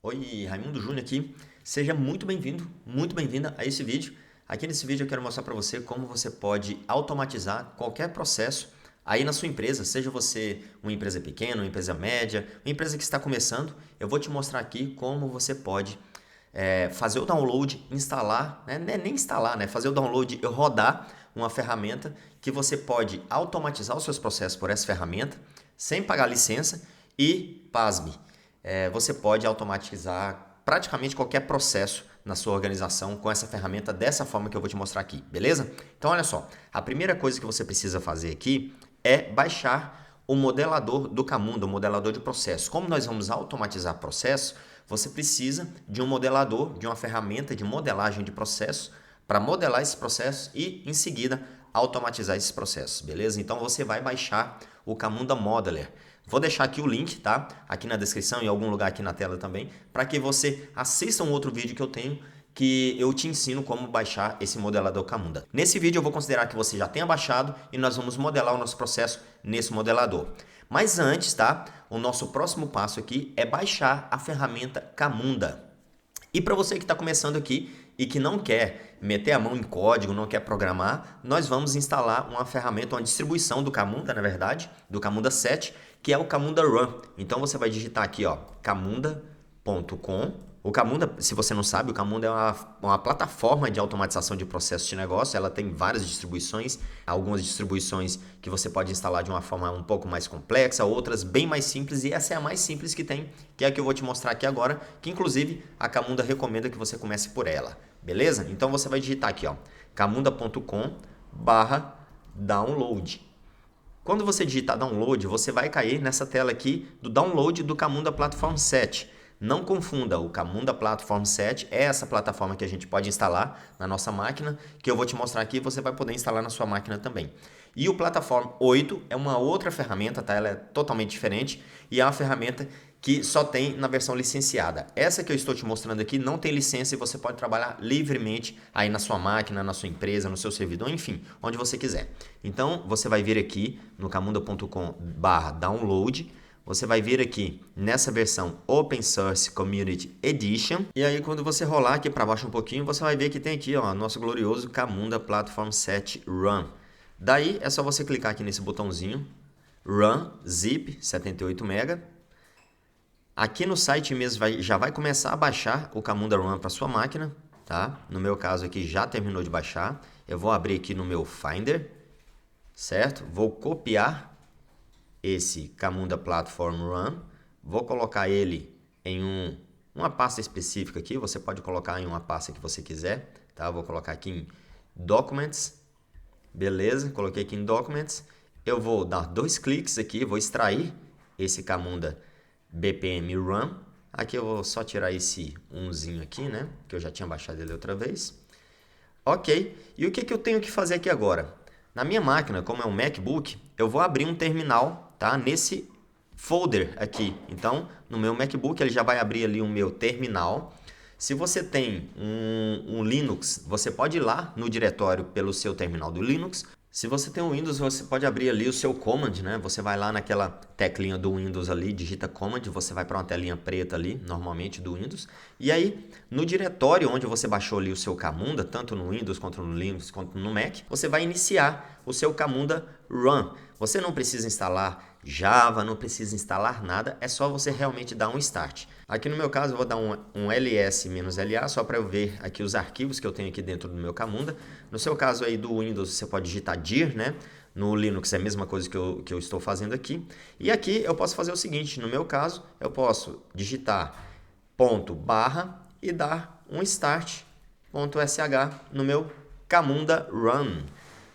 Oi, Raimundo Júnior aqui. Seja muito bem-vindo, muito bem-vinda a esse vídeo. Aqui nesse vídeo eu quero mostrar para você como você pode automatizar qualquer processo aí na sua empresa, seja você uma empresa pequena, uma empresa média, uma empresa que está começando. Eu vou te mostrar aqui como você pode fazer o download, instalar, né? Nem instalar, né? Fazer o download e rodar uma ferramenta que você pode automatizar os seus processos por essa ferramenta sem pagar licença e, pasme, você pode automatizar praticamente qualquer processo na sua organização com essa ferramenta dessa forma que eu vou te mostrar aqui, beleza? Então olha só, a primeira coisa que você precisa fazer aqui é baixar o modelador do Camunda, o modelador de processo. Como nós vamos automatizar processo, você precisa de um modelador, de uma ferramenta de modelagem de processos para modelar esses processos e em seguida automatizar esses processos, beleza? Então você vai baixar o Camunda Modeler. Vou deixar aqui o link, tá? Aqui na descrição, em algum lugar aqui na tela também, para que você assista um outro vídeo que eu tenho que eu te ensino como baixar esse modelador Camunda. Nesse vídeo eu vou considerar que você já tenha baixado e nós vamos modelar o nosso processo nesse modelador. Mas antes, tá? O nosso próximo passo aqui é baixar a ferramenta Camunda. E para você que está começando aqui e que não quer meter a mão em código, não quer programar, nós vamos instalar uma ferramenta, uma distribuição do Camunda, na verdade, do Camunda 7, que é o Camunda Run. Então você vai digitar aqui, ó, camunda.com. O Camunda, se você não sabe, o Camunda é uma plataforma de automatização de processos de negócio. Ela tem várias distribuições, algumas distribuições que você pode instalar de uma forma um pouco mais complexa, outras bem mais simples, e essa é a mais simples que tem, que é a que eu vou te mostrar aqui agora, que inclusive a Camunda recomenda que você comece por ela, beleza? Então você vai digitar aqui, ó, camunda.com/download. Quando você digitar download, você vai cair nessa tela aqui do download do Camunda Platform 7. Não confunda, o Camunda Platform 7 é essa plataforma que a gente pode instalar na nossa máquina, que eu vou te mostrar aqui, você vai poder instalar na sua máquina também. E o Platform 8 é uma outra ferramenta, tá? Ela é totalmente diferente e é uma ferramenta que só tem na versão licenciada. Essa que eu estou te mostrando aqui não tem licença e você pode trabalhar livremente aí na sua máquina, na sua empresa, no seu servidor, enfim, onde você quiser. Então, você vai vir aqui no camunda.com/download. Você vai vir aqui nessa versão Open Source Community Edition. E aí quando você rolar aqui para baixo um pouquinho, você vai ver que tem aqui, ó, nosso glorioso Camunda Platform 7 Run. Daí é só você clicar aqui nesse botãozinho Run Zip 78 MB. Aqui no site mesmo já vai começar a baixar o Camunda Run para sua máquina, tá? No meu caso aqui já terminou de baixar. Eu vou abrir aqui no meu Finder, certo? Vou copiar esse Camunda Platform Run, vou colocar ele em uma pasta específica aqui, você pode colocar em uma pasta que você quiser, tá? Vou colocar aqui em Documents, beleza, coloquei aqui em Documents, eu vou dar 2 cliques aqui, vou extrair esse Camunda BPM Run, aqui eu vou só tirar esse umzinho aqui, né, que eu já tinha baixado ele outra vez. Ok, e o que eu tenho que fazer aqui agora? Na minha máquina, como é um MacBook, eu vou abrir um terminal, tá? Nesse folder aqui. Então, no meu MacBook, ele já vai abrir ali o meu terminal. Se você tem um Linux, você pode ir lá no diretório pelo seu terminal do Linux. Se você tem um Windows, você pode abrir ali o seu Command, né? Você vai lá naquela teclinha do Windows ali, digita Command, você vai para uma telinha preta ali, normalmente do Windows. E aí, no diretório onde você baixou ali o seu Camunda, tanto no Windows, quanto no Linux, quanto no Mac, você vai iniciar o seu Camunda Run. Você não precisa instalar Java, não precisa instalar nada, é só você realmente dar um start. Aqui no meu caso eu vou dar um ls-la só para eu ver aqui os arquivos que eu tenho aqui dentro do meu Camunda. No seu caso aí do Windows você pode digitar dir, né? No Linux é a mesma coisa que eu estou fazendo aqui. E aqui eu posso fazer o seguinte, no meu caso eu posso digitar // e dar um start.sh no meu Camunda Run.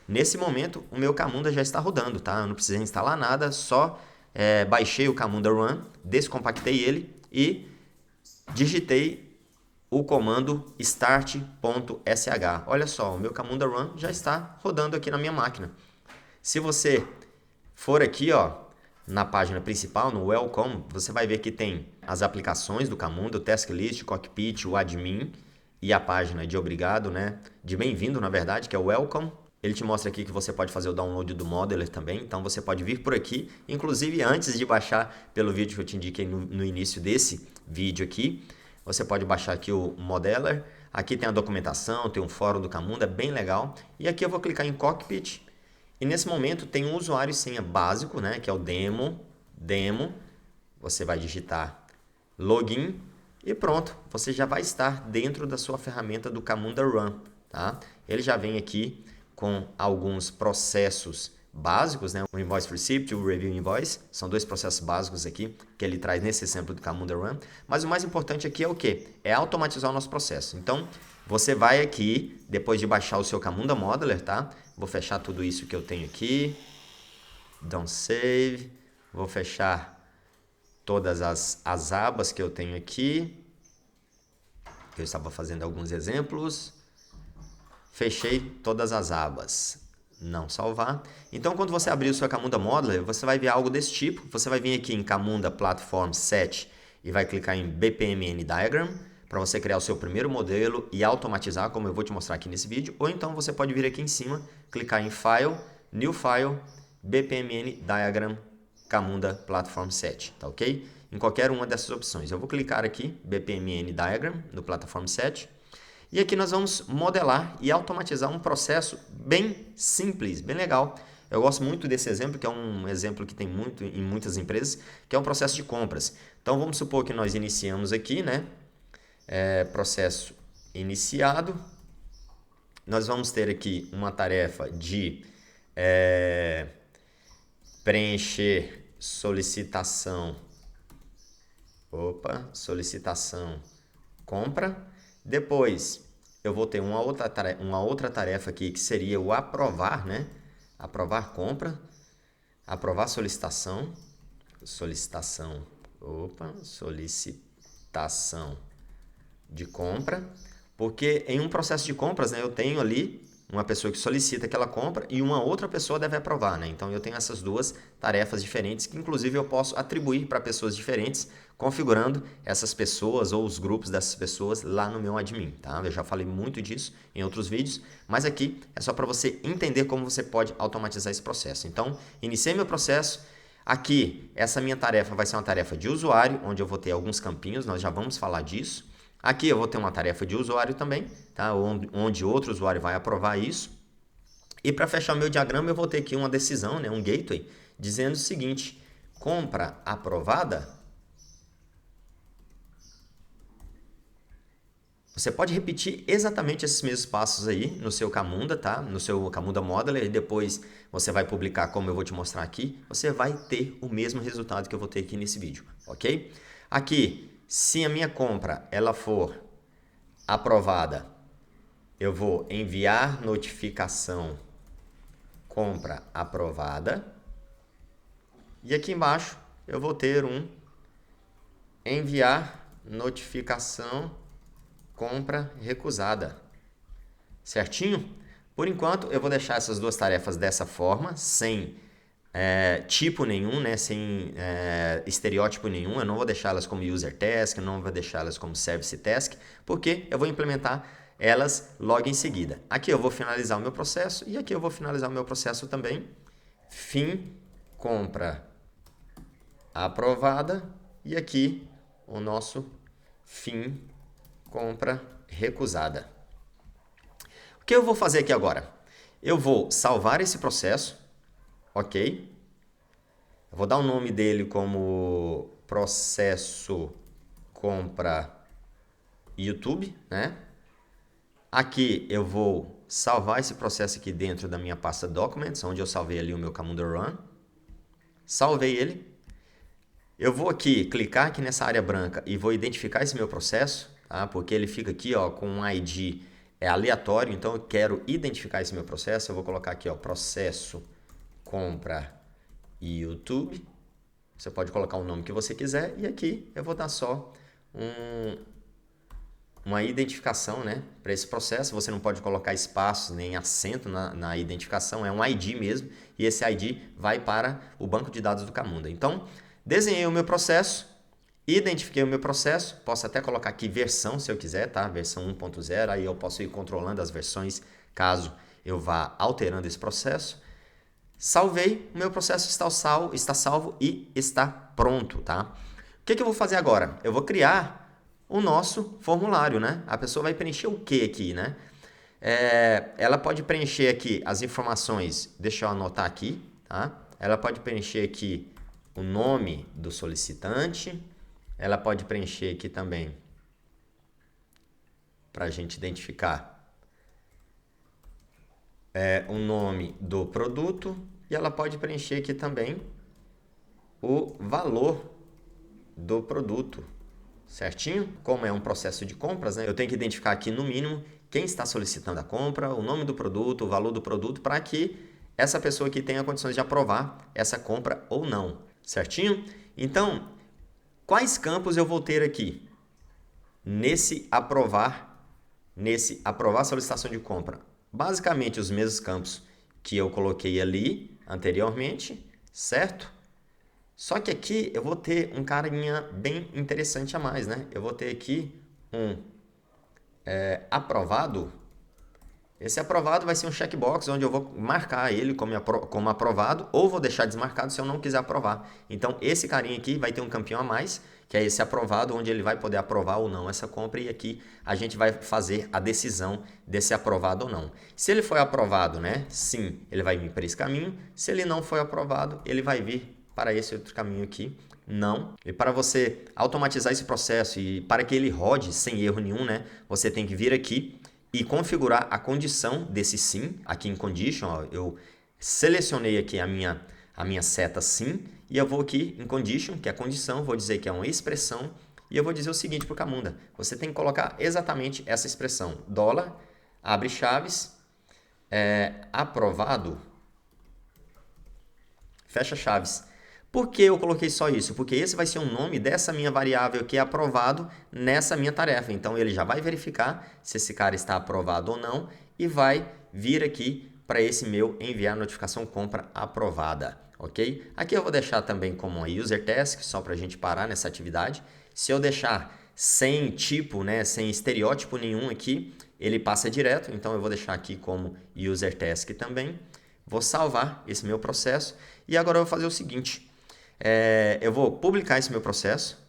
Nesse momento, o meu Camunda já está rodando, tá? Eu não precisei instalar nada, só baixei o Camunda Run, descompactei ele e digitei o comando start.sh. Olha só, o meu Camunda Run já está rodando aqui na minha máquina. Se você for aqui, ó, na página principal, no Welcome, você vai ver que tem as aplicações do Camunda, o Task List, o Cockpit, o Admin e a página de obrigado, né? De bem-vindo, na verdade, que é o Welcome. Ele te mostra aqui que você pode fazer o download do Modeler também, então você pode vir por aqui, inclusive antes de baixar pelo vídeo que eu te indiquei no início desse vídeo aqui. Você pode baixar aqui o Modeler. Aqui tem a documentação, tem um fórum do Camunda, é bem legal. E aqui eu vou clicar em Cockpit. E nesse momento tem um usuário e senha básico, né, que é o demo. Você vai digitar login e pronto. Você já vai estar dentro da sua ferramenta do Camunda Run. Tá? Ele já vem aqui com alguns processos básicos, né? O Invoice Receipt e o Review Invoice. São dois processos básicos aqui que ele traz nesse exemplo do Camunda Run. Mas o mais importante aqui é o quê? É automatizar o nosso processo. Então, você vai aqui, depois de baixar o seu Camunda Modeler, tá? Vou fechar tudo isso que eu tenho aqui. Don't save. Vou fechar todas as abas que eu tenho aqui. Eu estava fazendo alguns exemplos. Fechei todas as abas. Não salvar. Então, quando você abrir o seu Camunda Modeler, você vai ver algo desse tipo. Você vai vir aqui em Camunda Platform Set e vai clicar em BPMN Diagram para você criar o seu primeiro modelo e automatizar, como eu vou te mostrar aqui nesse vídeo. Ou então você pode vir aqui em cima, clicar em File, New File, BPMN Diagram, Camunda Platform Set, tá ok? Em qualquer uma dessas opções. Eu vou clicar aqui, BPMN Diagram, no Platform Set. E aqui nós vamos modelar e automatizar um processo bem simples, bem legal. Eu gosto muito desse exemplo, que é um exemplo que tem muito em muitas empresas, que é um processo de compras. Então vamos supor que nós iniciamos aqui, né? Processo iniciado. Nós vamos ter aqui uma tarefa de preencher solicitação. Solicitação compra. Depois, eu vou ter uma outra tarefa aqui, que seria o aprovar, né? Aprovar compra, aprovar solicitação de compra, porque em um processo de compras, né, eu tenho ali uma pessoa que solicita aquela compra e uma outra pessoa deve aprovar, né? Então eu tenho essas duas tarefas diferentes que inclusive eu posso atribuir para pessoas diferentes, configurando essas pessoas ou os grupos dessas pessoas lá no meu admin, tá? Eu já falei muito disso em outros vídeos, mas aqui é só para você entender como você pode automatizar esse processo. Então, iniciei meu processo. Aqui, essa minha tarefa vai ser uma tarefa de usuário, onde eu vou ter alguns campinhos, nós já vamos falar disso. Aqui eu vou ter uma tarefa de usuário também, tá? Onde outro usuário vai aprovar isso. E para fechar o meu diagrama eu vou ter aqui uma decisão, né? Um gateway, dizendo o seguinte: compra aprovada. Você pode repetir exatamente esses mesmos passos aí no seu Camunda, tá? No seu Camunda Modeler, e depois você vai publicar como eu vou te mostrar aqui. Você vai ter o mesmo resultado que eu vou ter aqui nesse vídeo, ok? Aqui, se a minha compra ela for aprovada, eu vou enviar notificação compra aprovada. E aqui embaixo eu vou ter um enviar notificação compra recusada. Certinho? Por enquanto eu vou deixar essas duas tarefas dessa forma, sem tipo nenhum, né? Sem estereótipo nenhum. Eu não vou deixá-las como user task, eu não vou deixá-las como service task, porque eu vou implementar elas logo em seguida. Aqui eu vou finalizar o meu processo e aqui eu vou finalizar o meu processo também. Fim, compra aprovada, e aqui o nosso fim, compra recusada. O que eu vou fazer aqui agora? Eu vou salvar esse processo, ok? Eu vou dar o nome dele como processo compra YouTube, né? Aqui eu vou salvar esse processo aqui dentro da minha pasta Documents, onde eu salvei ali o meu Camunda Run. Salvei ele. Eu vou aqui clicar aqui nessa área branca e vou identificar esse meu processo, tá? Porque ele fica aqui, ó, com um ID aleatório, então eu quero identificar esse meu processo. Eu vou colocar aqui, ó, processo compra YouTube. Você pode colocar o nome que você quiser e aqui eu vou dar só uma identificação, né, para esse processo. Você não pode colocar espaços nem acento na identificação, é um ID mesmo, e esse ID vai para o banco de dados do Camunda. Então, desenhei o meu processo, identifiquei o meu processo, posso até colocar aqui versão se eu quiser, tá? Versão 1.0, aí eu posso ir controlando as versões caso eu vá alterando esse processo. Salvei, o meu processo está salvo e está pronto, tá? que eu vou fazer agora? Eu vou criar o nosso formulário, né? A pessoa vai preencher o que aqui, né? Ela pode preencher aqui as informações, deixa eu anotar aqui, tá? Ela pode preencher aqui o nome do solicitante, ela pode preencher aqui também, para a gente identificar, o nome do produto, e ela pode preencher aqui também o valor do produto, certinho? Como é um processo de compras, né? Eu tenho que identificar aqui no mínimo quem está solicitando a compra, o nome do produto, o valor do produto, para que essa pessoa aqui tenha condições de aprovar essa compra ou não, certinho? Então, quais campos eu vou ter aqui nesse aprovar a solicitação de compra? Basicamente os mesmos campos que eu coloquei ali anteriormente, certo? Só que aqui eu vou ter um carinha bem interessante a mais, né? Eu vou ter aqui um aprovado. Esse aprovado vai ser um checkbox onde eu vou marcar ele como aprovado ou vou deixar desmarcado se eu não quiser aprovar. Então esse carinha aqui vai ter um campinho a mais, que é esse aprovado, onde ele vai poder aprovar ou não essa compra, e aqui a gente vai fazer a decisão desse aprovado ou não. Se ele foi aprovado, né? Sim, ele vai vir para esse caminho. Se ele não foi aprovado, ele vai vir para esse outro caminho aqui, não. E para você automatizar esse processo e para que ele rode sem erro nenhum, né? Você tem que vir aqui e configurar a condição desse sim, aqui em condition, ó, eu selecionei aqui a minha seta sim, e eu vou aqui em condition, que é a condição, vou dizer que é uma expressão, e eu vou dizer o seguinte para o Camunda: você tem que colocar exatamente essa expressão, dólar, abre chaves, aprovado, fecha chaves. Por que eu coloquei só isso? Porque esse vai ser o nome dessa minha variável que é aprovado nessa minha tarefa. Então, ele já vai verificar se esse cara está aprovado ou não e vai vir aqui para esse meu enviar notificação compra aprovada, ok? Aqui eu vou deixar também como uma user task, só para a gente parar nessa atividade. Se eu deixar sem tipo, né, sem estereótipo nenhum aqui, ele passa direto. Então, eu vou deixar aqui como user task também. Vou salvar esse meu processo e agora eu vou fazer o seguinte. Eu vou publicar esse meu processo.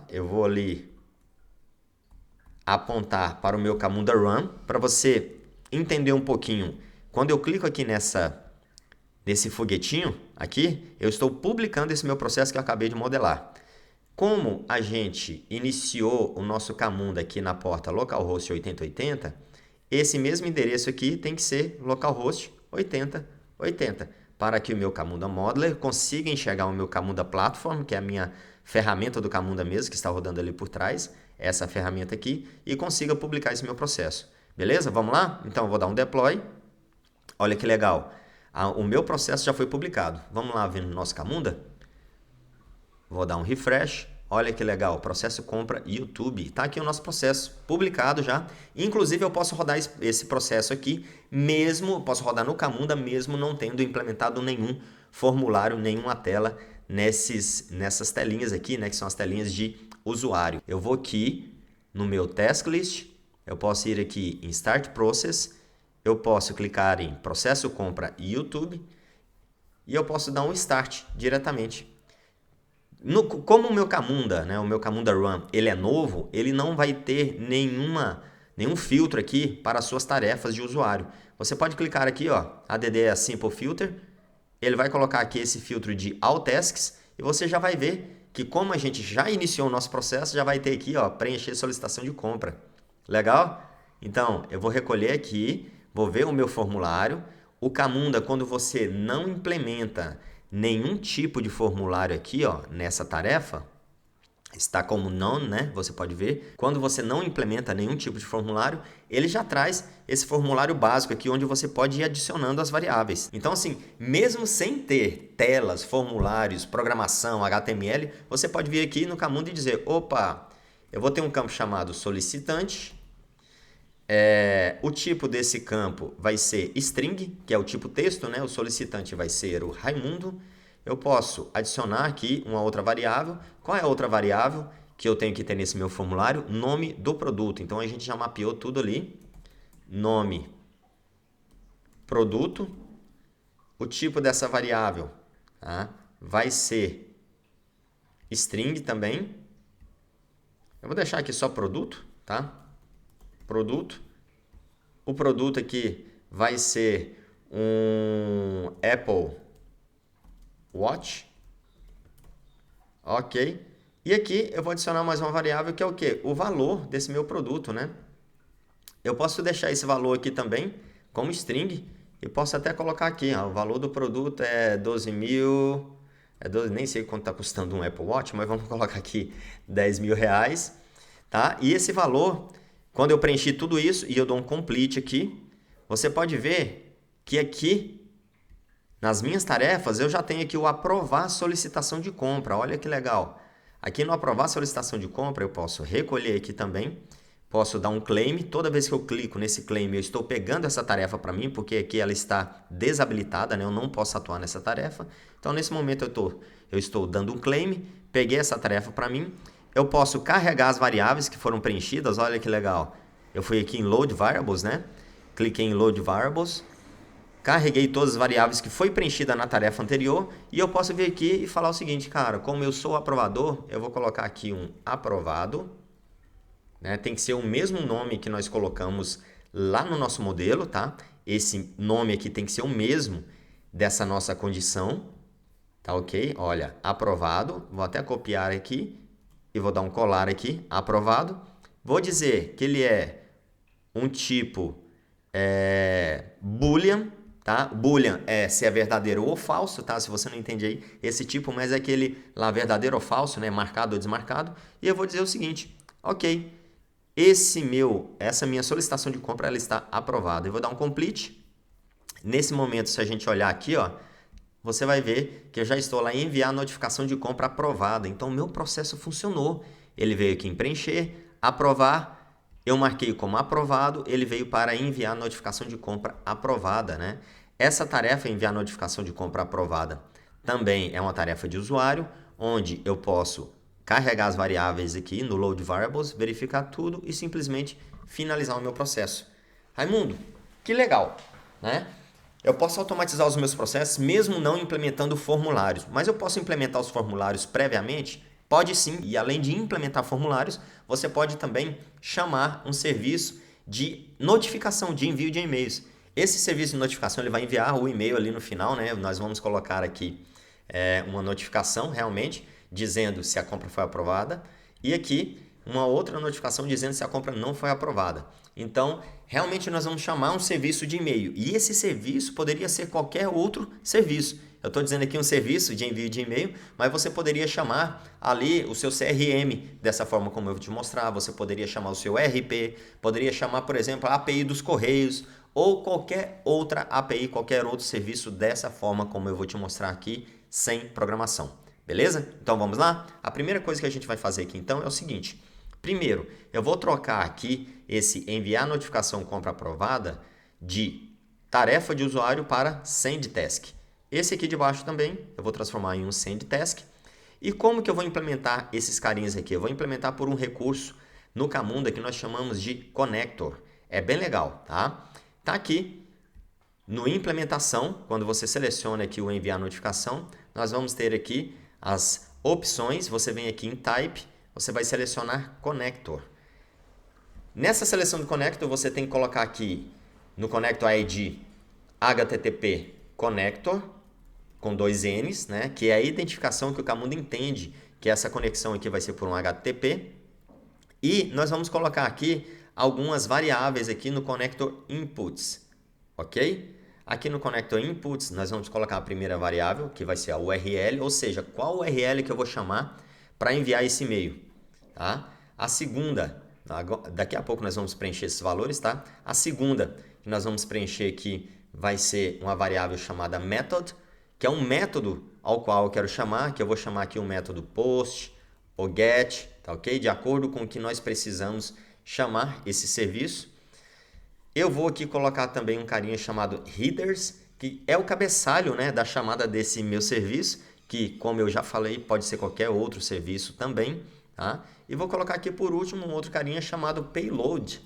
Eu vou ali apontar para o meu Camunda Run para você entender um pouquinho. Quando eu clico aqui nesse foguetinho aqui, eu estou publicando esse meu processo que eu acabei de modelar. Como a gente iniciou o nosso Camunda aqui na porta localhost 8080, esse mesmo endereço aqui tem que ser localhost 8080. Para que o meu Camunda Modeler consiga enxergar o meu Camunda Platform, que é a minha ferramenta do Camunda mesmo, que está rodando ali por trás, essa ferramenta aqui, e consiga publicar esse meu processo. Beleza? Vamos lá? Então, eu vou dar um deploy. Olha que legal. O meu processo já foi publicado. Vamos lá ver no nosso Camunda? Vou dar um refresh. Olha que legal, processo compra YouTube. Está aqui o nosso processo publicado já. Inclusive eu posso rodar esse processo aqui, posso rodar no Camunda mesmo não tendo implementado nenhum formulário, nenhuma tela nessas telinhas aqui, né, que são as telinhas de usuário. Eu vou aqui no meu task list, eu posso ir aqui em Start Process, eu posso clicar em processo compra YouTube e eu posso dar um Start diretamente. Como o meu Camunda, né, o meu Camunda Run, ele é novo, ele não vai ter nenhum filtro aqui para as suas tarefas de usuário. Você pode clicar aqui, ó, add a simple filter, ele vai colocar aqui esse filtro de all tasks e você já vai ver que como a gente já iniciou o nosso processo, já vai ter aqui, ó, preencher solicitação de compra. Legal? Então, eu vou recolher aqui, vou ver o meu formulário. O Camunda, quando você não implementa nenhum tipo de formulário aqui, ó, nessa tarefa, está como none, né? Você pode ver. Quando você não implementa nenhum tipo de formulário, ele já traz esse formulário básico aqui, onde você pode ir adicionando as variáveis. Então, assim, mesmo sem ter telas, formulários, programação, HTML, você pode vir aqui no Camunda e dizer, opa, eu vou ter um campo chamado solicitante. O tipo desse campo vai ser string, que é o tipo texto, né? O solicitante vai ser o Raimundo. Eu posso adicionar aqui uma outra variável. Qual é a outra variável que eu tenho que ter nesse meu formulário? Nome do produto. Então, a gente já mapeou tudo ali. Nome, produto. O tipo dessa variável, tá? vai ser string também. Eu vou deixar aqui só produto, tá? Produto. O produto aqui vai ser um Apple Watch. Ok. E aqui eu vou adicionar mais uma variável que é o quê? O valor desse meu produto, né? Eu posso deixar esse valor aqui também como string e posso até colocar aqui, ó, o valor do produto é 12 mil, nem sei quanto está custando um Apple Watch, mas vamos colocar aqui 10 mil reais, tá? E esse valor, quando eu preenchi tudo isso e eu dou um complete aqui, você pode ver que aqui nas minhas tarefas eu já tenho aqui o aprovar solicitação de compra, olha que legal. Aqui no aprovar solicitação de compra eu posso recolher aqui também. Posso dar um claim, toda vez que eu clico nesse claim eu estou pegando essa tarefa para mim, porque aqui ela está desabilitada, né? Eu não posso atuar nessa tarefa. Então nesse momento eu estou dando um claim, peguei essa tarefa para mim, eu posso carregar as variáveis que foram preenchidas, olha que legal. Eu fui aqui em Load Variables, né? Cliquei em Load Variables, carreguei todas as variáveis que foi preenchida na tarefa anterior e eu posso vir aqui e falar o seguinte, cara, como eu sou aprovador, eu vou colocar aqui um aprovado. Né? Tem que ser o mesmo nome que nós colocamos lá no nosso modelo, tá? Esse nome aqui tem que ser o mesmo dessa nossa condição, tá ok? Olha, aprovado, vou até copiar aqui e vou dar um colar aqui, aprovado. Vou dizer que ele é um tipo Boolean, tá? Boolean é se é verdadeiro ou falso, tá? Se você não entende aí esse tipo, mas é aquele lá verdadeiro ou falso, né? Marcado ou desmarcado. E eu vou dizer o seguinte, ok, essa minha solicitação de compra ela está aprovada. Eu vou dar um complete. Nesse momento, se a gente olhar aqui, ó, você vai ver que eu já estou lá em enviar a notificação de compra aprovada. Então, o meu processo funcionou. Ele veio aqui em preencher, aprovar, eu marquei como aprovado, ele veio para enviar a notificação de compra aprovada, né? Essa tarefa, enviar a notificação de compra aprovada, também é uma tarefa de usuário, onde eu posso carregar as variáveis aqui no Load Variables, verificar tudo e simplesmente finalizar o meu processo. Raimundo, que legal, né? Eu posso automatizar os meus processos mesmo não implementando formulários, mas eu posso implementar os formulários previamente? Pode sim, e além de implementar formulários, você pode também chamar um serviço de notificação, de envio de e-mails. Esse serviço de notificação ele vai enviar o e-mail ali no final, né? Nós vamos colocar aqui uma notificação realmente, dizendo se a compra foi aprovada e aqui uma outra notificação dizendo se a compra não foi aprovada. Então, realmente nós vamos chamar um serviço de e-mail e esse serviço poderia ser qualquer outro serviço. Eu estou dizendo aqui um serviço de envio de e-mail, mas você poderia chamar ali o seu CRM dessa forma como eu vou te mostrar, você poderia chamar o seu ERP, poderia chamar, por exemplo, a API dos Correios ou qualquer outra API, qualquer outro serviço dessa forma como eu vou te mostrar aqui, sem programação. Beleza? Então vamos lá? A primeira coisa que a gente vai fazer aqui então é o seguinte. Primeiro, eu vou trocar aqui esse enviar notificação compra aprovada de tarefa de usuário para send task. Esse aqui de baixo também eu vou transformar em um send task. E como que eu vou implementar esses carinhas aqui? Eu vou implementar por um recurso no Camunda que nós chamamos de connector. É bem legal, tá? Tá aqui no implementação, quando você seleciona aqui o enviar notificação, nós vamos ter aqui as opções, você vem aqui em Type, você vai selecionar Connector. Nessa seleção do Connector, você tem que colocar aqui no Connector ID HTTP Connector, com 2 N's, né? Que é a identificação que o Camunda entende, que essa conexão aqui vai ser por um HTTP. E nós vamos colocar aqui algumas variáveis aqui no Connector Inputs, ok? Aqui no Connector Inputs, nós vamos colocar a primeira variável, que vai ser a URL, ou seja, qual URL que eu vou chamar para enviar esse e-mail, tá? A segunda, daqui a pouco nós vamos preencher esses valores, tá? A segunda que nós vamos preencher aqui vai ser uma variável chamada method, que é um método ao qual eu quero chamar, que eu vou chamar aqui o método post ou get, tá ok? De acordo com o que nós precisamos chamar esse serviço. Eu vou aqui colocar também um carinha chamado headers, que é o cabeçalho, né, da chamada desse meu serviço, que, como eu já falei, pode ser qualquer outro serviço também. Tá? E vou colocar aqui, por último, um outro carinha chamado payload,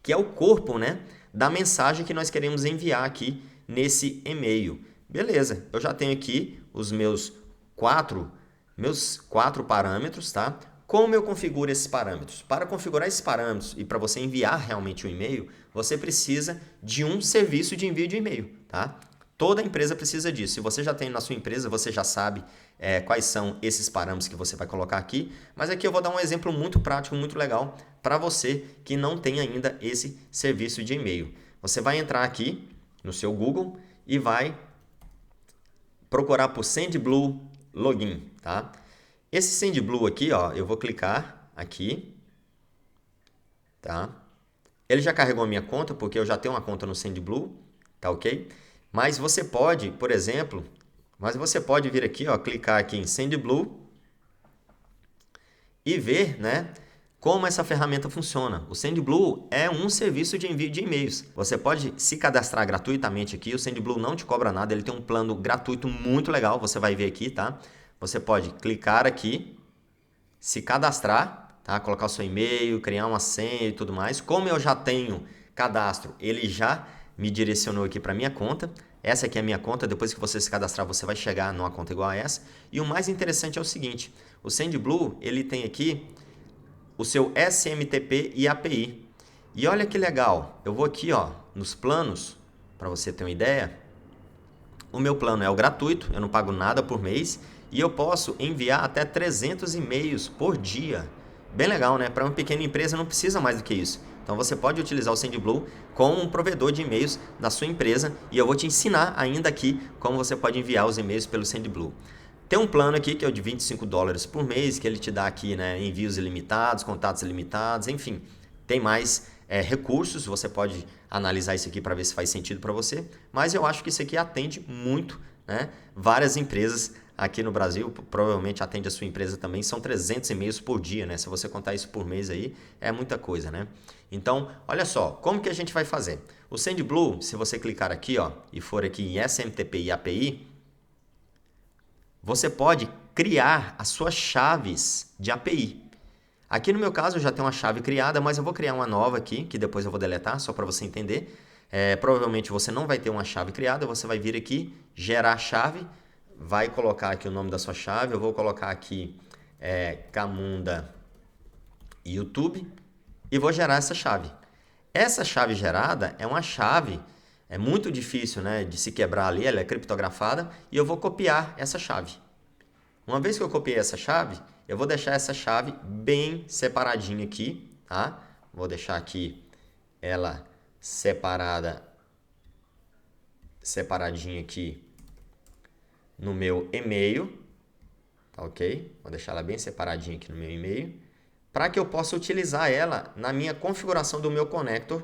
que é o corpo, né, da mensagem que nós queremos enviar aqui nesse e-mail. Beleza, eu já tenho aqui os meus meus 4 parâmetros, tá? Como eu configuro esses parâmetros? Para configurar esses parâmetros e para você enviar realmente um e-mail, você precisa de um serviço de envio de e-mail, tá? Toda empresa precisa disso. Se você já tem na sua empresa, você já sabe quais são esses parâmetros que você vai colocar aqui. Mas aqui eu vou dar um exemplo muito prático, muito legal para você que não tem ainda esse serviço de e-mail. Você vai entrar aqui no seu Google e vai procurar por SendBlue Login, tá? Esse SendBlue aqui, ó, eu vou clicar aqui, tá? Ele já carregou a minha conta, porque eu já tenho uma conta no SendBlue, tá ok? Mas você pode, por exemplo, vir aqui, ó, clicar aqui em SendBlue e ver, né, como essa ferramenta funciona. O SendBlue é um serviço de envio de e-mails. Você pode se cadastrar gratuitamente aqui, o SendBlue não te cobra nada, ele tem um plano gratuito muito legal, você vai ver aqui, tá? Você pode clicar aqui, se cadastrar, tá? Colocar o seu e-mail, criar uma senha e tudo mais. Como eu já tenho cadastro, ele já me direcionou aqui para minha conta. Essa aqui é a minha conta, depois que você se cadastrar, você vai chegar numa conta igual a essa. E o mais interessante é o seguinte, o SendBlue, ele tem aqui o seu SMTP e API. E olha que legal, eu vou aqui, ó, nos planos, para você ter uma ideia. O meu plano é o gratuito, eu não pago nada por mês e eu posso enviar até 300 e-mails por dia. Bem legal, né? Para uma pequena empresa não precisa mais do que isso. Então você pode utilizar o SendBlue como um provedor de e-mails da sua empresa e eu vou te ensinar ainda aqui como você pode enviar os e-mails pelo SendBlue. Tem um plano aqui que é o de $25 por mês, que ele te dá aqui, né, envios ilimitados, contatos ilimitados, enfim. Tem mais recursos, você pode analisar isso aqui para ver se faz sentido para você, mas eu acho que isso aqui atende muito, né? Várias empresas aqui no Brasil, provavelmente atende a sua empresa também, são 300 e-mails por dia, né? Se você contar isso por mês aí, é muita coisa, né? Então, olha só, como que a gente vai fazer? O SendBlue, se você clicar aqui, ó, e for aqui em SMTP e API, você pode criar as suas chaves de API. Aqui no meu caso eu já tenho uma chave criada, mas eu vou criar uma nova aqui, que depois eu vou deletar, só para você entender. Provavelmente você não vai ter uma chave criada, você vai vir aqui, gerar chave, vai colocar aqui o nome da sua chave, eu vou colocar aqui Camunda YouTube e vou gerar essa chave. Essa chave gerada é uma chave, é muito difícil, né, de se quebrar ali, ela é criptografada e eu vou copiar essa chave. Uma vez que eu copiei essa chave, eu vou deixar essa chave bem separadinha aqui, tá? Vou deixar aqui ela separadinha aqui no meu e-mail, tá ok? Vou deixar ela bem separadinha aqui no meu e-mail, para que eu possa utilizar ela na minha configuração do meu connector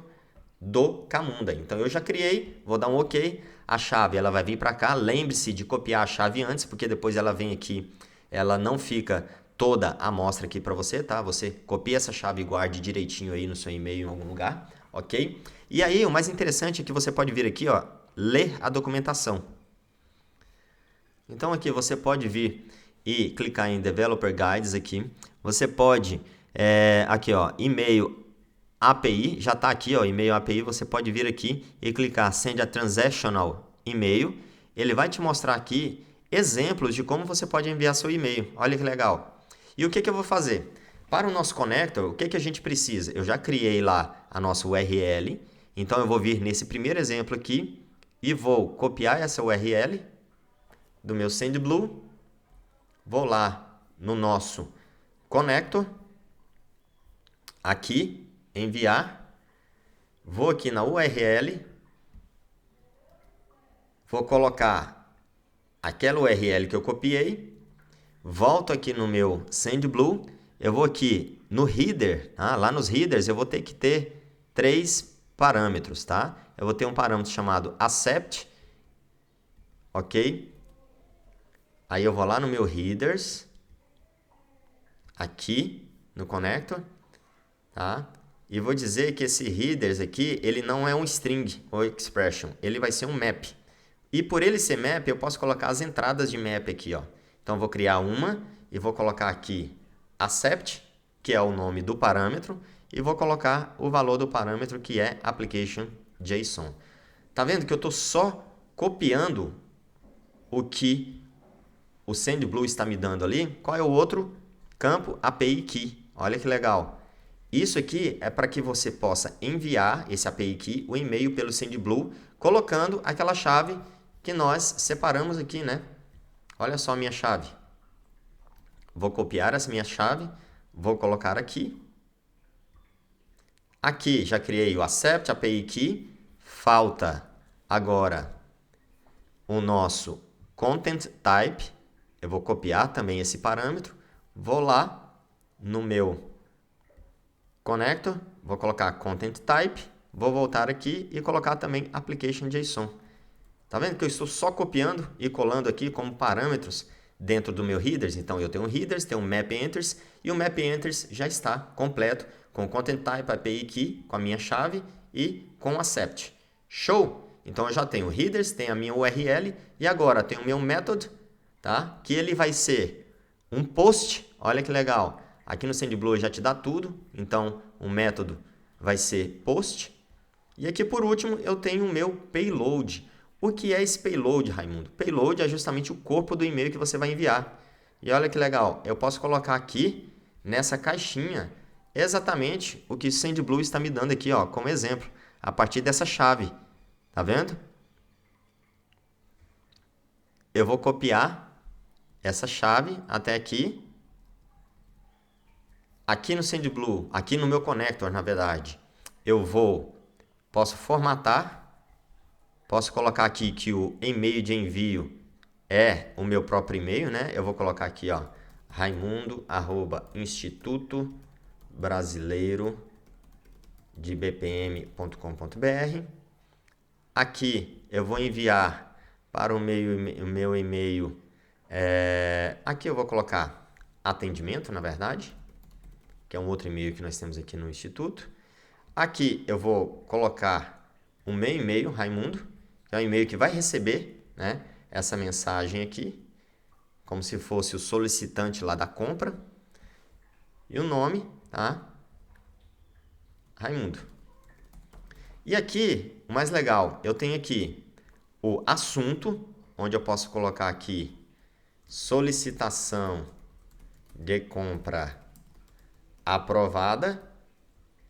do Camunda. Então eu já criei, vou dar um OK, a chave ela vai vir para cá, lembre-se de copiar a chave antes, porque depois ela vem aqui, ela não fica toda a amostra aqui para você, tá? Você copia essa chave e guarde direitinho aí no seu e-mail em algum lugar, ok? E aí o mais interessante é que você pode vir aqui, ó, ler a documentação. Então aqui você pode vir e clicar em Developer Guides aqui, você pode, aqui ó, e-mail API, já está aqui, ó, e-mail API, você pode vir aqui e clicar Send a Transactional E-mail, ele vai te mostrar aqui exemplos de como você pode enviar seu e-mail, olha que legal. E o que eu vou fazer? Para o nosso connector, o que a gente precisa? Eu já criei lá a nossa URL, então eu vou vir nesse primeiro exemplo aqui e vou copiar essa URL do meu SendBlue, vou lá no nosso connector, aqui, enviar, vou aqui na URL, vou colocar aquela URL que eu copiei, volto aqui no meu SendBlue, eu vou aqui no header, tá? Lá nos headers eu vou ter que ter 3 parâmetros, tá? Eu vou ter um parâmetro chamado accept, ok? Aí eu vou lá no meu headers, aqui no connector, tá? E vou dizer que esse headers aqui, ele não é um string ou expression, ele vai ser um map. E por ele ser map, eu posso colocar as entradas de map aqui, ó. Então, vou criar uma e vou colocar aqui accept, que é o nome do parâmetro, e vou colocar o valor do parâmetro, que é application JSON. Tá vendo que eu estou só copiando o que o SendBlue está me dando ali, qual é o outro campo? API Key. Olha que legal. Isso aqui é para que você possa enviar esse API Key, o e-mail pelo SendBlue, colocando aquela chave que nós separamos aqui, né? Olha só a minha chave. Vou copiar essa minha chave, vou colocar aqui. Aqui já criei o Accept API Key. Falta agora o nosso Content Type. Eu vou copiar também esse parâmetro. Vou lá no meu Connector, vou colocar Content Type. Vou voltar aqui e colocar também Application JSON. Tá vendo que eu estou só copiando e colando aqui como parâmetros dentro do meu headers? Então eu tenho um headers, tenho um map enters e o map enters já está completo com Content Type API Key, com a minha chave e com Accept. Show! Então eu já tenho headers, tenho a minha URL e agora tenho o meu method, tá? Que ele vai ser um post. Olha que legal. Aqui no SendBlue já te dá tudo. Então o método vai ser post. E aqui por último eu tenho o meu payload. O que é esse payload, Raimundo? Payload é justamente o corpo do e-mail que você vai enviar. E olha que legal, eu posso colocar aqui nessa caixinha exatamente o que o SendBlue está me dando aqui, ó, como exemplo, a partir dessa chave. Tá vendo? Eu vou copiar essa chave até aqui. Aqui no SendBlue, aqui no meu connector, na verdade, posso formatar. Posso colocar aqui que o e-mail de envio é o meu próprio e-mail, né? Eu vou colocar aqui, ó, raimundo@instituto brasileiro de bpm.com.br. Aqui eu vou enviar para o meu e-mail. Aqui eu vou colocar atendimento, na verdade, que é um outro e-mail que nós temos aqui no Instituto. Aqui eu vou colocar o meu e-mail, Raimundo, que é o e-mail que vai receber, né, essa mensagem aqui, como se fosse o solicitante lá da compra. E o nome, tá? Raimundo. E aqui, o mais legal, eu tenho aqui o assunto, onde eu posso colocar aqui solicitação de compra aprovada,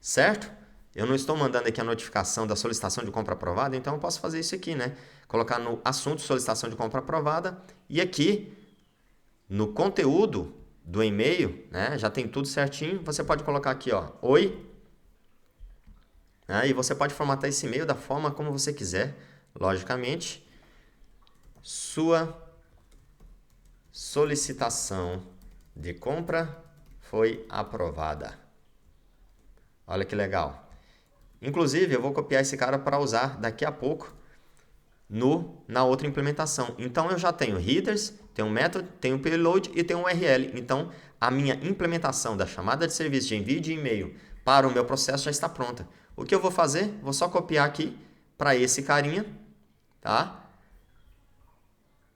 certo? Eu não estou mandando aqui a notificação da solicitação de compra aprovada, então eu posso fazer isso aqui, né? Colocar no assunto solicitação de compra aprovada e aqui no conteúdo do e-mail, né? Já tem tudo certinho. Você pode colocar aqui, ó, oi. E você pode formatar esse e-mail da forma como você quiser, logicamente. Sua solicitação de compra foi aprovada. Olha que legal. Inclusive, eu vou copiar esse cara para usar daqui a pouco na outra implementação. Então, eu já tenho headers, tenho method, tenho payload e tenho URL. Então, a minha implementação da chamada de serviço de envio de e-mail para o meu processo já está pronta. O que eu vou fazer? Vou só copiar aqui para esse carinha, tá?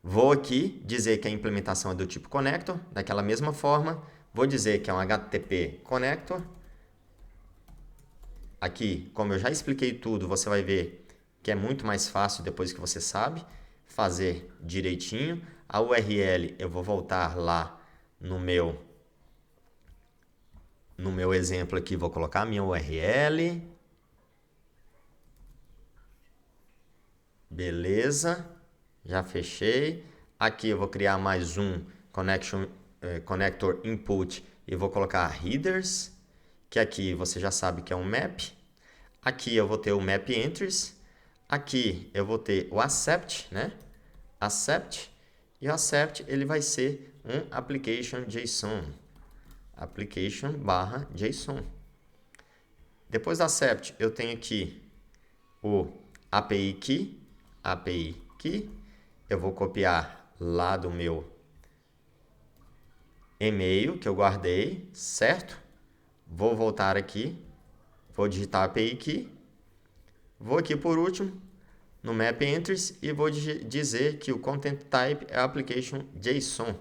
Vou aqui dizer que a implementação é do tipo connector, daquela mesma forma. Vou dizer que é um HTTP connector. Aqui, como eu já expliquei tudo, você vai ver que é muito mais fácil depois que você sabe fazer direitinho. A URL eu vou voltar lá no meu exemplo aqui, vou colocar a minha URL. Beleza, já fechei. Aqui eu vou criar mais um connector input e vou colocar headers, que aqui você já sabe que é um map. Aqui eu vou ter o map entries. Aqui eu vou ter o accept, né? Accept. E o accept ele vai ser um application JSON. Application /JSON. Depois do accept eu tenho aqui o API Key. API Key. Eu vou copiar lá do meu e-mail que eu guardei, certo? Vou voltar aqui. Vou digitar API Key. Vou aqui por último no Map Entries e vou dizer que o Content Type é Application JSON,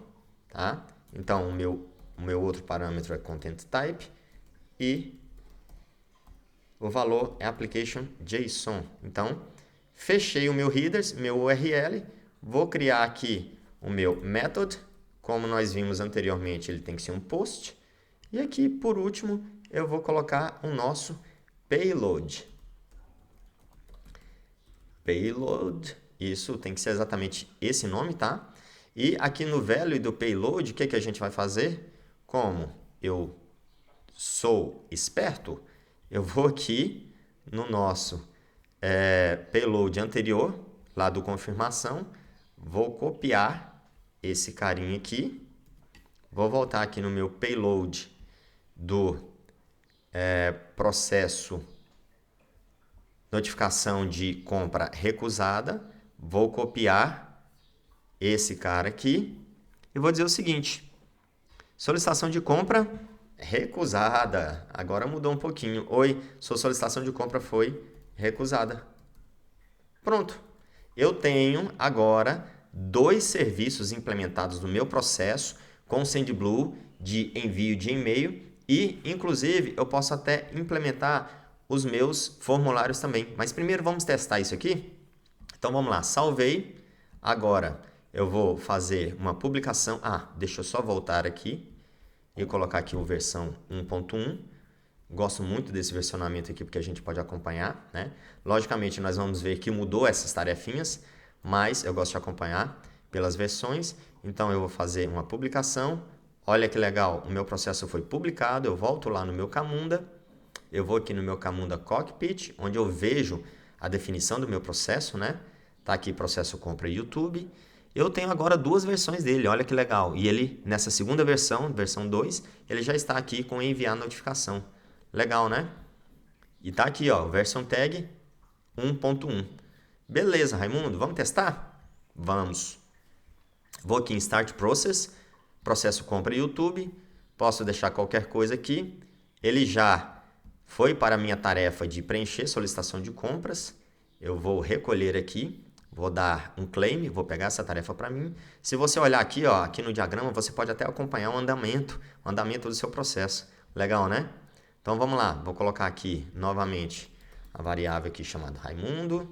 tá? Então, o meu outro parâmetro é Content Type e o valor é Application JSON. Então, fechei o meu headers, meu URL, vou criar aqui o meu method. Como nós vimos anteriormente, ele tem que ser um post. E aqui, por último, eu vou colocar o nosso payload. Payload, isso tem que ser exatamente esse nome, tá? E aqui no value do payload, o que a gente vai fazer? Como eu sou esperto, eu vou aqui no nosso payload anterior, lá do confirmação, vou copiar esse carinha aqui, vou voltar aqui no meu payload do processo notificação de compra recusada, vou copiar esse cara aqui e vou dizer o seguinte: solicitação de compra recusada. Agora mudou um pouquinho. Oi, sua solicitação de compra foi recusada. Pronto. Eu tenho agora 2 serviços implementados no meu processo com o SendBlue de envio de e-mail e, inclusive, eu posso até implementar os meus formulários também. Mas primeiro vamos testar isso aqui? Então vamos lá, salvei. Agora eu vou fazer uma publicação. Deixa eu só voltar aqui e colocar aqui o versão 1.1. Gosto muito desse versionamento aqui porque a gente pode acompanhar, né? Logicamente nós vamos ver que mudou essas tarefinhas, mas eu gosto de acompanhar pelas versões. Então eu vou fazer uma publicação. Olha que legal, o meu processo foi publicado. Eu volto lá no meu Camunda. Eu vou aqui no meu Camunda Cockpit, onde eu vejo a definição do meu processo, né? Tá aqui processo compra YouTube. Eu tenho agora 2 versões dele, olha que legal. E ele, nessa segunda versão, versão 2, ele já está aqui com enviar notificação. Legal, né? E tá aqui, ó, version tag 1.1. Beleza, Raimundo, vamos testar? Vamos. Vou aqui em Start Process, processo compra YouTube. Posso deixar qualquer coisa aqui. Ele já foi para a minha tarefa de preencher solicitação de compras. Eu vou recolher aqui, vou dar um claim, vou pegar essa tarefa para mim. Se você olhar aqui, ó, aqui no diagrama, você pode até acompanhar o andamento do seu processo. Legal, né? Então vamos lá, vou colocar aqui novamente a variável aqui chamada Raimundo.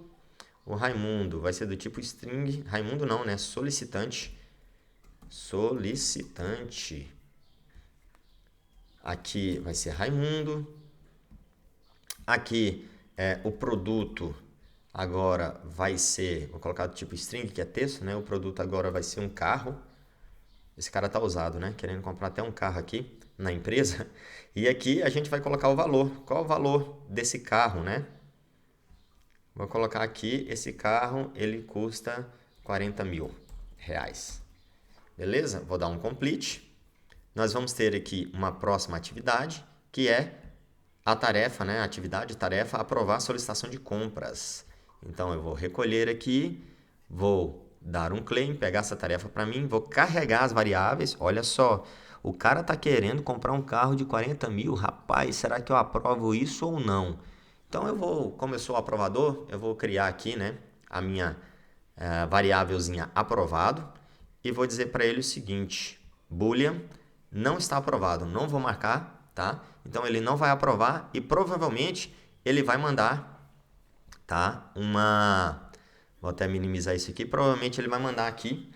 O Raimundo vai ser do tipo string, Raimundo não, né? Solicitante. Solicitante. Aqui vai ser Raimundo. Aqui o produto agora vai ser, vou colocar do tipo string, que é texto, né? O produto agora vai ser um carro. Esse cara tá ousado, né? Querendo comprar até um carro aqui na empresa. E aqui a gente vai colocar o valor. Qual é o valor desse carro, né? Vou colocar aqui, esse carro, ele custa 40 mil reais. Beleza? Vou dar um complete. Nós vamos ter aqui uma próxima atividade, que é a tarefa, né? Atividade, tarefa, aprovar a solicitação de compras. Então, eu vou recolher aqui, vou dar um claim, pegar essa tarefa para mim, vou carregar as variáveis. Olha só, o cara está querendo comprar um carro de 40 mil. Rapaz, será que eu aprovo isso ou não? Então, eu vou, como eu sou o aprovador, eu vou criar aqui, né, a minha variávelzinha aprovado e vou dizer para ele o seguinte: boolean não está aprovado, não vou marcar, tá? Então ele não vai aprovar e provavelmente ele vai mandar, tá? Vou até minimizar isso aqui. Provavelmente ele vai mandar aqui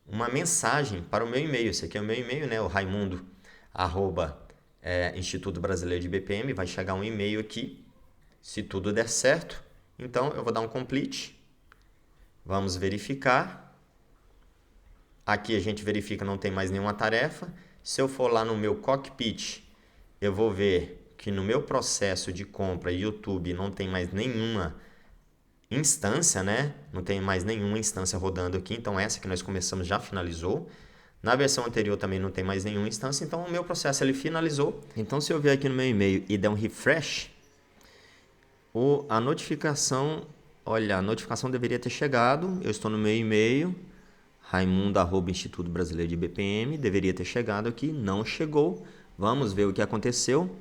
uma mensagem para o meu e-mail. Esse aqui é o meu e-mail, né? O Raimundo Instituto Brasileiro de BPM. Vai chegar um e-mail aqui, se tudo der certo. Então eu vou dar um complete. Vamos verificar. Aqui a gente verifica, não tem mais nenhuma tarefa. Se eu for lá no meu cockpit, eu vou ver que no meu processo de compra YouTube não tem mais nenhuma instância, né? Não tem mais nenhuma instância rodando aqui. Então essa que nós começamos já finalizou. Na versão anterior também não tem mais nenhuma instância. Então o meu processo ele finalizou. Então se eu vier aqui no meu e-mail e der um refresh, a notificação, olha, a notificação deveria ter chegado. Eu estou no meu e-mail, Raimundo Instituto Brasileiro de BPM, deveria ter chegado aqui, não chegou. Vamos ver o que aconteceu.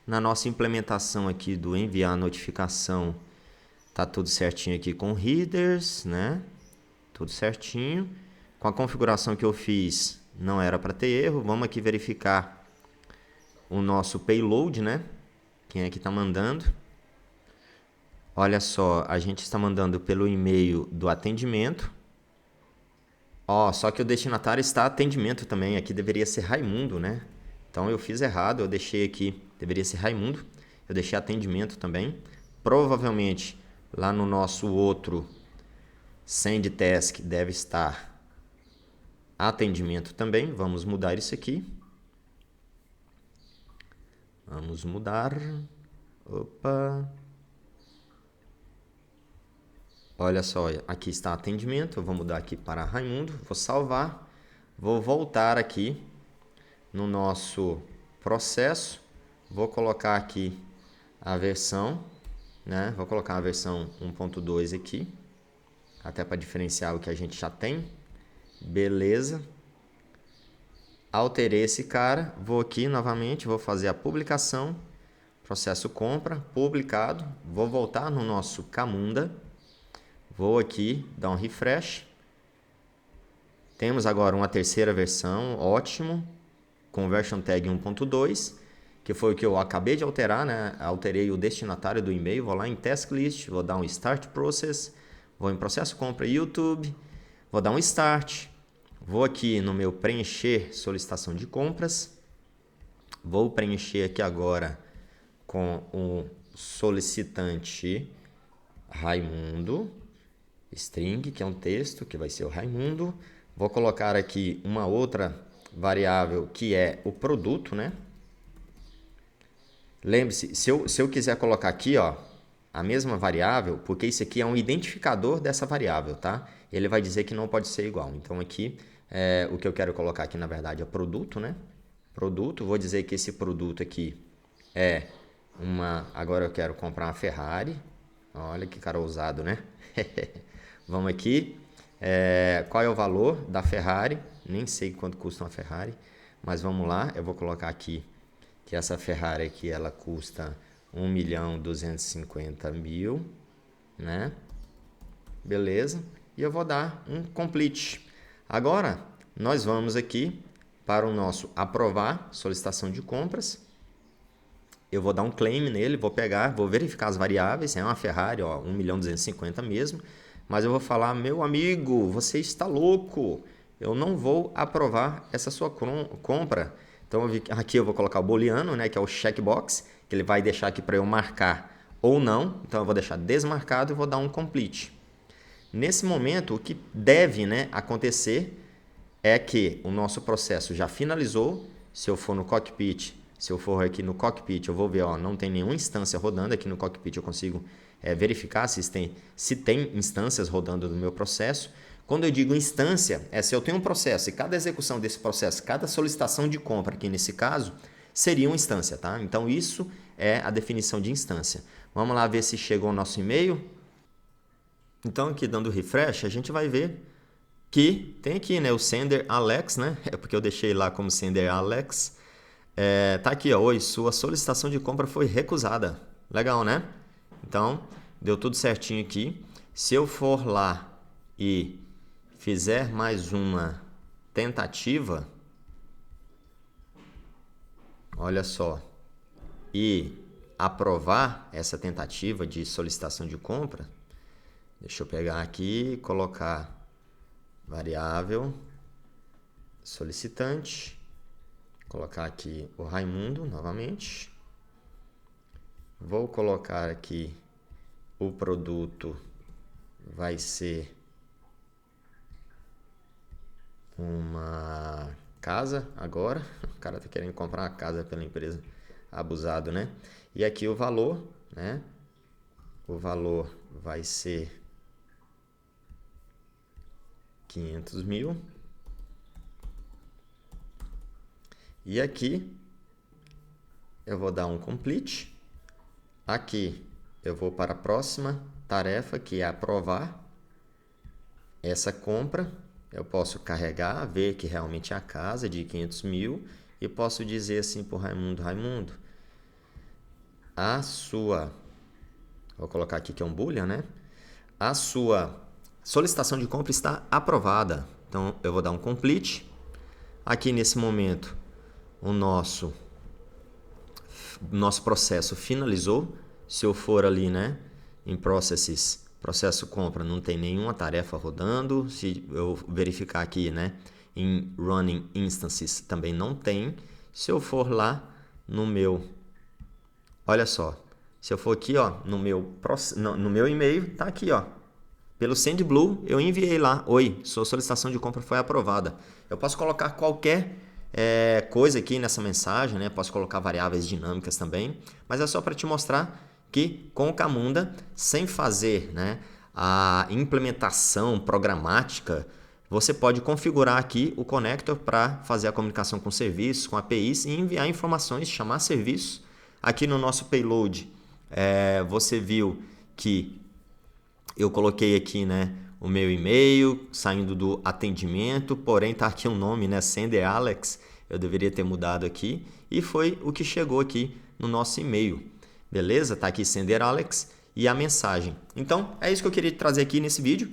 Na nossa implementação aqui do enviar notificação, tá tudo certinho aqui com headers, né? Tudo certinho. Com a configuração que eu fiz, não era para ter erro. Vamos aqui verificar o nosso payload, né? Quem é que está mandando? Olha só, a gente está mandando pelo e-mail do atendimento. Ó, só que o destinatário está atendimento também. Aqui deveria ser Raimundo, né? Então eu fiz errado, eu deixei aqui, deveria ser Raimundo. Eu deixei atendimento também. Provavelmente lá no nosso outro send task deve estar atendimento também. Vamos mudar isso aqui. Vamos mudar. Opa. Olha só, aqui está atendimento. Eu vou mudar aqui para Raimundo. Vou salvar. Vou voltar aqui no nosso processo. Vou colocar aqui a versão, né? Vou colocar a versão 1.2 aqui, até para diferenciar o que a gente já tem. Beleza. Alterei esse cara. Vou aqui novamente, vou fazer a publicação. Processo compra, publicado. Vou voltar no nosso Camunda. Vou aqui dar um refresh. Temos agora uma terceira versão, ótimo. Conversion tag 1.2, que foi o que eu acabei de alterar, né? Alterei o destinatário do e-mail. Vou lá em task list, vou dar um start process. Vou em processo compra YouTube. Vou dar um start. Vou aqui no meu preencher solicitação de compras. Vou preencher aqui agora com o solicitante Raimundo. String, que é um texto, que vai ser o Raimundo. Vou colocar aqui uma outra variável que é o produto, né? Lembre-se, se eu quiser colocar aqui, ó, a mesma variável, porque isso aqui é um identificador dessa variável, tá? Ele vai dizer que não pode ser igual. Então aqui, o que eu quero colocar aqui, na verdade, é produto, né? Produto, vou dizer que esse produto aqui é uma... Agora eu quero comprar uma Ferrari. Olha que cara ousado, né? Vamos aqui. Qual é o valor da Ferrari? Nem sei quanto custa uma Ferrari, mas vamos lá. Eu vou colocar aqui que essa Ferrari aqui ela custa 1.250.000, né? Beleza. E eu vou dar um complete. Agora nós vamos aqui para o nosso aprovar solicitação de compras. Eu vou dar um claim nele, vou pegar, vou verificar as variáveis. É uma Ferrari, ó, 1.250.000 mesmo. Mas eu vou falar, meu amigo, você está louco. Eu não vou aprovar essa sua compra. Então aqui eu vou colocar o booleano, né, que é o checkbox, que ele vai deixar aqui para eu marcar ou não. Então eu vou deixar desmarcado e vou dar um complete. Nesse momento, o que deve, né, acontecer é que o nosso processo já finalizou. Se eu for no cockpit, se eu for aqui no cockpit, eu vou ver, ó, não tem nenhuma instância rodando. Aqui no cockpit eu consigo verificar se tem instâncias rodando no meu processo. Quando eu digo instância, se eu tenho um processo e cada execução desse processo, cada solicitação de compra, aqui nesse caso, seria uma instância, tá? Então isso é a definição de instância. Vamos lá ver se chegou o nosso e-mail. Então aqui dando refresh, a gente vai ver que tem aqui, né, o sender Alex, né? É porque eu deixei lá como sender Alex. Tá aqui, ó, oi, sua solicitação de compra foi recusada. Legal, né? Então, deu tudo certinho aqui. Se eu for lá e fizer mais uma tentativa, olha só, e aprovar essa tentativa de solicitação de compra, deixa eu pegar aqui e colocar variável solicitante, colocar aqui o Raimundo novamente, vou colocar aqui o produto vai ser uma casa agora. O cara tá querendo comprar uma casa pela empresa. Abusado, né? E aqui o valor, né? O valor vai ser 500.000. E aqui eu vou dar um complete. Aqui eu vou para a próxima tarefa, que é aprovar essa compra. Eu posso carregar, ver que realmente é a casa de 500.000 e posso dizer assim para o Raimundo, a sua, vou colocar aqui que é um boolean, né? A sua solicitação de compra está aprovada. Então eu vou dar um complete. Aqui nesse momento o nosso processo finalizou. Se eu for ali, né, em processes Processo compra, não tem nenhuma tarefa rodando. Se eu verificar aqui, né, em running instances, também não tem. Se eu for lá no meu, olha só, se eu for aqui, ó, no meu e-mail, tá aqui, ó. Pelo SendBlue, eu enviei lá. Oi, sua solicitação de compra foi aprovada. Eu posso colocar qualquer coisa aqui nessa mensagem, né? Posso colocar variáveis dinâmicas também, mas é só para te mostrar que com o Camunda, sem fazer, né, a implementação programática, você pode configurar aqui o connector para fazer a comunicação com serviços, com APIs e enviar informações, chamar serviços. Aqui no nosso payload, você viu que eu coloquei aqui, né, o meu e-mail saindo do atendimento, porém tá aqui um nome, né, Sender Alex, eu deveria ter mudado aqui, e foi o que chegou aqui no nosso e-mail. Beleza? Tá aqui Sender Alex e a mensagem. Então, é isso que eu queria trazer aqui nesse vídeo.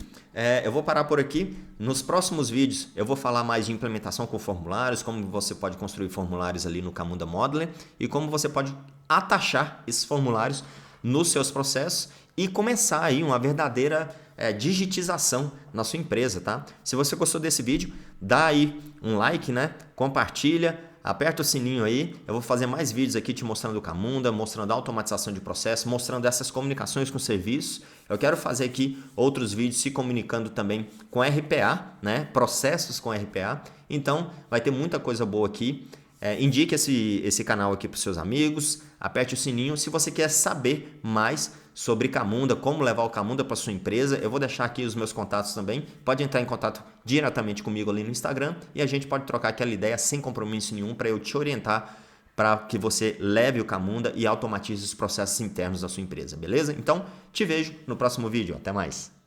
Eu vou parar por aqui. Nos próximos vídeos, eu vou falar mais de implementação com formulários, como você pode construir formulários ali no Camunda Modeler e como você pode atachar esses formulários nos seus processos e começar aí uma verdadeira digitização na sua empresa, tá? Se você gostou desse vídeo, dá aí um like, né? Compartilha, aperta o sininho aí. Eu vou fazer mais vídeos aqui te mostrando o Camunda, mostrando a automatização de processo, mostrando essas comunicações com serviços. Eu quero fazer aqui outros vídeos se comunicando também com RPA, né? Processos com RPA. Então, vai ter muita coisa boa aqui. Indique esse canal aqui para os seus amigos, aperte o sininho. Se você quer saber mais sobre Camunda, como levar o Camunda para sua empresa, eu vou deixar aqui os meus contatos também. Pode entrar em contato diretamente comigo ali no Instagram e a gente pode trocar aquela ideia sem compromisso nenhum para eu te orientar para que você leve o Camunda e automatize os processos internos da sua empresa, beleza? Então, te vejo no próximo vídeo. Até mais!